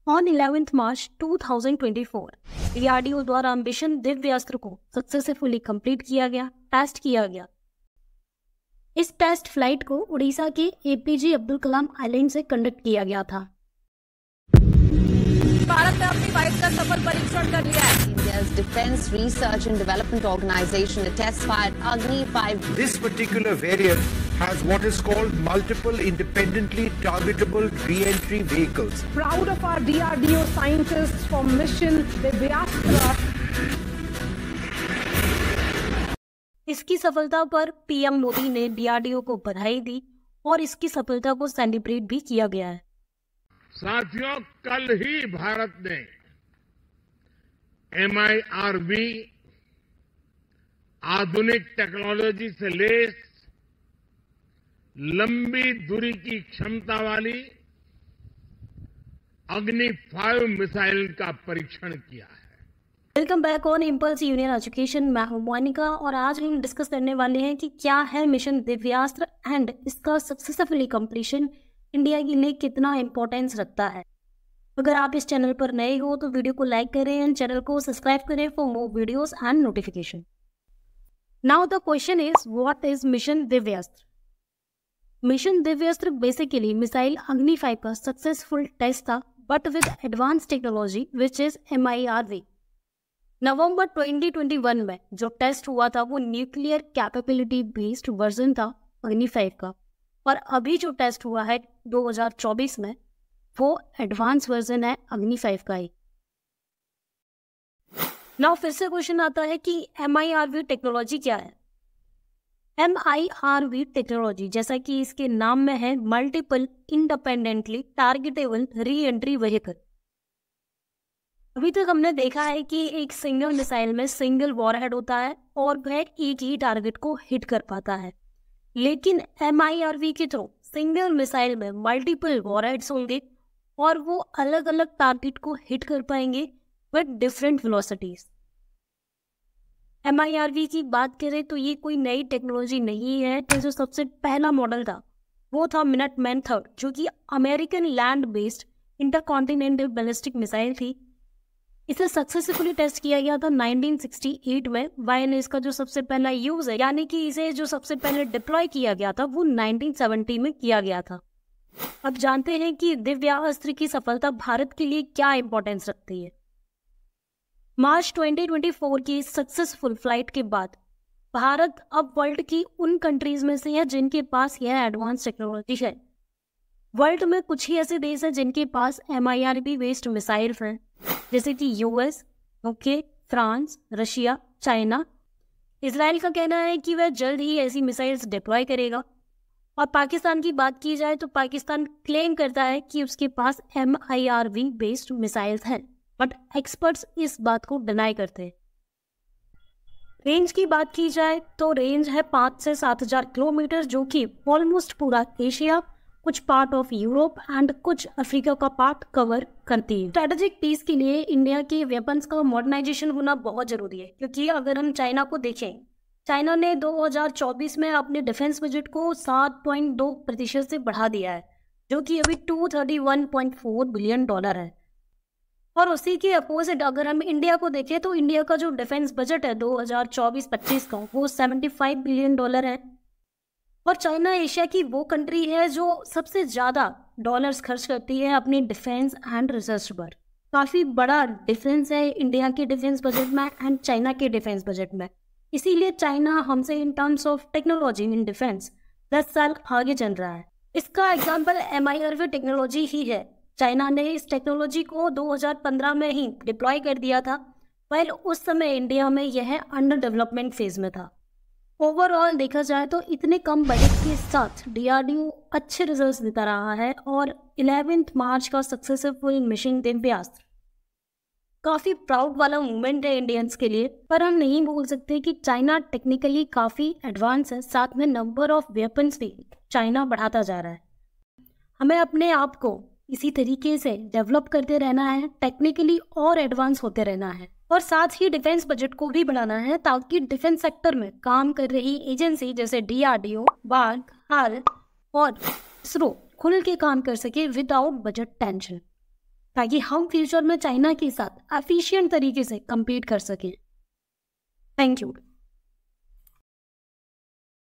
On 11 March 2024 DRDO द्वारा mission Divyastra को successfully complete किया गया, टेस्ट किया गया। इस टेस्ट फ्लाइट को उड़ीसा के एपीजे अब्दुल कलाम आइलैंड से कंडक्ट किया गया था। भारत ने अपनी वाइफ का सफल परीक्षण कर लिया है। India's Defense Research and Development Organization, the test fired Agni 5. This particular variant has what is called multiple independently targetable re-entry vehicles. Proud of our DRDO scientists for mission Divyastra. इसकी सफलता पर PM Modi ने DRDO को बधाई दी और इसकी सफलता को सेलिब्रेट भी किया गया है। साथियों, कल ही भारत ने MIRV आधुनिक टेक्नोलॉजी से लैस लंबी दूरी की क्षमता वाली अग्नि 5 मिसाइल का परीक्षण किया है। Welcome back on impulse union education. मैं हूं मोनिका और आज हम डिस्कस करने वाले हैं कि क्या है मिशन दिव्यास्त्र एंड इसका सक्सेसफुली कंप्लीशन इंडिया के लिए कितना इंपॉर्टेंस रखता है। अगर आप इस चैनल पर नए हो तो वीडियो को लाइक करें एंड चैनल को सब्सक्राइब करें for more videos and notification. Now the question is what is mission Divyastra. Mission Divyastra basically missile अग्नि 5 का सक्सेसफुल टेस्ट था but with advance technology which is MIRV। नवंबर 2021 में जो टेस्ट हुआ था वो न्यूक्लियर कैपेबिलिटी बेस्ड वर्जन था अग्नि 5 का, और अभी जो टेस्ट हुआ है 2024 में वो एडवांस वर्जन है अग्नि 5 का ही। नाउ फिर से क्वेश्चन आता है कि MIRV टेक्नोलॉजी क्या है। MIRV टेक्नोलॉजी जैसा कि इसके नाम में है multiple independently targetable re entry vehicle. अभी तक हमने देखा है कि एक सिंगल मिसाइल में सिंगल वॉरहेड होता है और वह एक ही टारगेट को हिट कर पाता है, लेकिन MIRV के थ्रू सिंगल मिसाइल में मल्टीपल वॉरहेड्स होंगे और वो अलग अलग टारगेट को हिट कर पाएंगे विद डिफरेंट वेलोसिटीज। MIRV की बात करें तो ये कोई नई टेक्नोलॉजी नहीं है। तो जो सबसे पहला मॉडल था वो था मिनटमैन 3, जो कि American land based intercontinental ballistic missile थी। इसे सक्सेसफुली टेस्ट किया गया था 1968 में। वायन इसका जो सबसे पहला यूज है, यानी कि इसे जो सबसे पहले डिप्लॉय किया गया था वो 1970 में किया गया था। अब जानते हैं कि दिव्यास्त्र की सफलता भारत के लिए क्या इंपॉर्टेंस रखती है। मार्च 2024 की सक्सेसफुल फ्लाइट के बाद भारत अब वर्ल्ड की उन कंट्रीज में से है जिनके पास यह एडवांस टेक्नोलॉजी है। वर्ल्ड में कुछ ही ऐसे देश हैं जिनके पास MIRV बेस्ड मिसाइल हैं, जैसे कि US, UK, France, Russia, China. Israel का कहना है कि वह जल्द ही ऐसी मिसाइल्स डिप्लॉय करेगा। और पाकिस्तान की बात की जाए तो पाकिस्तान क्लेम करता है कि उसके पास MIRV बेस्ड मिसाइल्स हैं, बट एक्सपर्ट्स इस बात को डिनाई करते हैं। रेंज की बात की जाए तो रेंज है 5 से 7,000 किलोमीटर, जो कि ऑलमोस्ट पूरा एशिया, कुछ पार्ट ऑफ यूरोप एंड कुछ अफ्रीका का पार्ट कवर करती है। स्ट्रेटेजिक पीस के लिए इंडिया के वेपन्स का मॉडर्नाइजेशन होना बहुत जरूरी है, क्योंकि अगर हम चाइना को देखें, चाइना ने 2024 में अपने डिफेंस बजट को 7.2% से बढ़ा दिया है, जो कि अभी $231.4 बिलियन है। और उसी के अपोजिट अगर हम इंडिया को देखें तो इंडिया का जो डिफेंस बजट है 2024-25 का वो $75 बिलियन है। और चाइना एशिया की वो कंट्री है जो सबसे ज़्यादा डॉलर्स खर्च करती है अपनी डिफेंस एंड रिसर्च पर। काफ़ी बड़ा डिफरेंस है इंडिया के डिफेंस बजट में एंड चाइना के डिफेंस बजट में। इसीलिए चाइना हमसे in terms of technology in defence 10 साल आगे चल रहा है। इसका एग्जाम्पल MIRV टेक्नोलॉजी ही है। चाइना ने इस टेक्नोलॉजी को 2015 में ही डिप्लॉय कर दिया था, पर उस समय इंडिया में यह अंडर डेवलपमेंट फेज में था। ओवरऑल देखा जाए तो इतने कम बजट के साथ DRDO अच्छे रिजल्ट्स देता रहा है और 11 मार्च का सक्सेसफुल मिशन दिव्यास्त्र काफ़ी प्राउड वाला मूवमेंट है इंडियंस के लिए। पर हम नहीं भूल सकते कि चाइना टेक्निकली काफ़ी एडवांस है, साथ में नंबर ऑफ वेपन्स भी चाइना बढ़ाता जा रहा है। हमें अपने आप को इसी तरीके से डेवलप करते रहना है, टेक्निकली और एडवांस होते रहना है, और साथ ही डिफेंस बजट को भी बढ़ाना है ताकि डिफेंस सेक्टर में काम कर रही एजेंसी जैसे DRDO, बार्क, हाल और इसरो खुल के काम कर सके विदाउट बजट टेंशन। ताकि हम फ्यूचर में चाइना के साथ एफिशिएंट तरीके से compete कर सकें। Thank you.